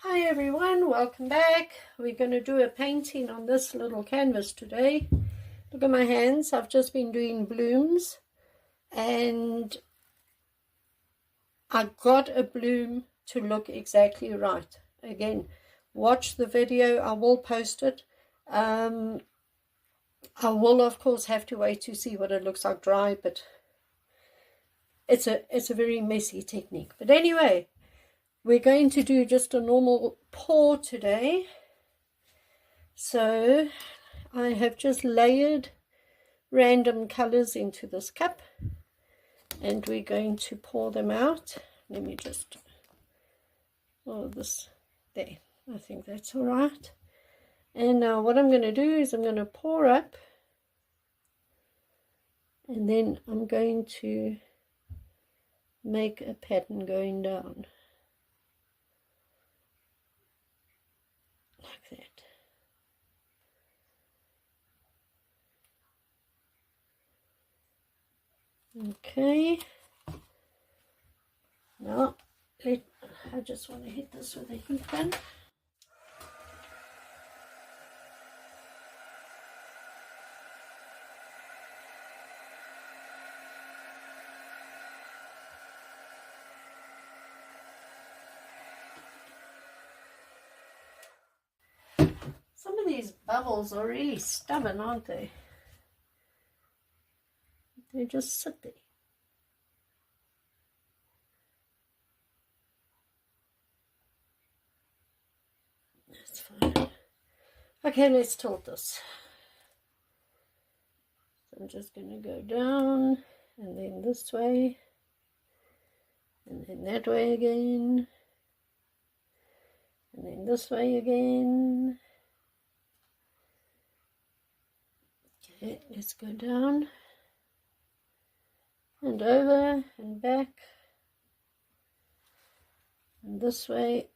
Hi everyone, welcome back. We're going to do a painting on this little canvas today. Look at my hands. I've just been doing blooms and I got a bloom to look exactly right. Again, watch the video. I will post it. I will of course have to wait to see what it looks like dry, but it's a very messy technique. But anyway, we're going to do just a normal pour today. So I have just layered random colors into this cup and we're going to pour them out. Let me just, this there. I think that's all right. And now what I'm going to do is I'm going to pour up and then I'm going to make a pattern going down. Like that. Okay. Now, I just want to hit this with a heat gun. Some of these bubbles are really stubborn, aren't they? They just sit there. That's fine. Okay, let's tilt this. So I'm just going to go down and then this way and then that way again and then this way again. Okay, let's go down and over and back and this way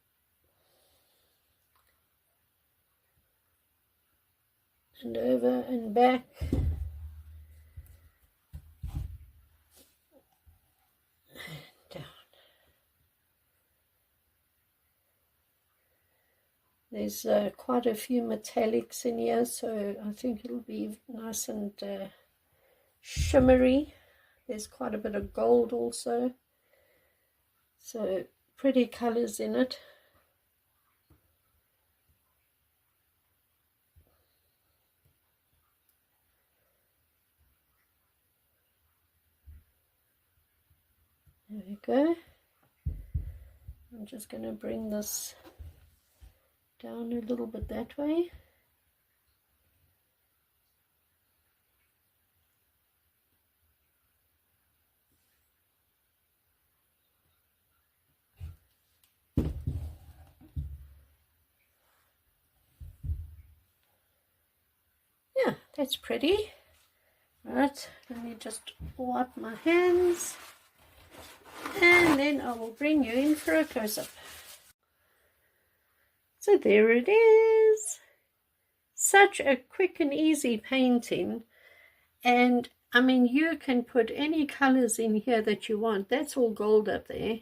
and over and back and down. There's quite a few metallics in here, so I think it'll be nice and shimmery. There's quite a bit of gold also, so pretty colors in it. There we go. I'm just going to bring this down a little bit that way. Yeah, that's pretty. Right, let me just wipe my hands and then I will bring you in for a close-up. So there it is. Such a quick and easy painting, and I mean you can put any colors in here that you want. That's all gold up there.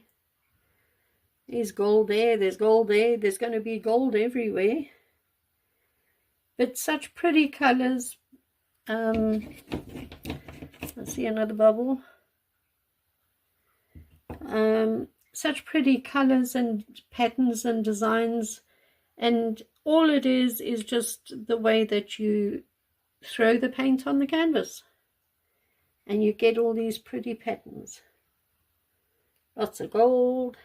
There's gold there, there's gold there, there's going to be gold everywhere. But such pretty colors. I see another bubble. Such pretty colors and patterns and designs, and all it is just the way that you throw the paint on the canvas and you get all these pretty patterns. Lots of gold,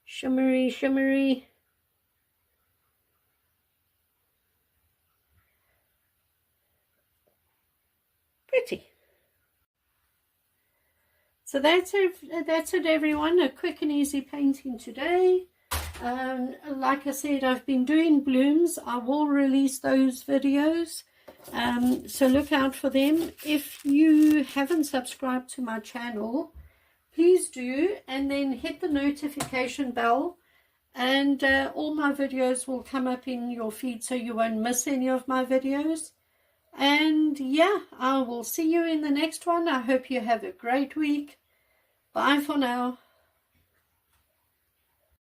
shimmery, shimmery. Pretty. So that's it everyone, a quick and easy painting today. Like I said, I've been doing blooms. I will release those videos, so look out for them. If you haven't subscribed to my channel, please do, and then hit the notification bell, and all my videos will come up in your feed so you won't miss any of my videos. And yeah, I will see you in the next one. I hope you have a great week. Bye for now.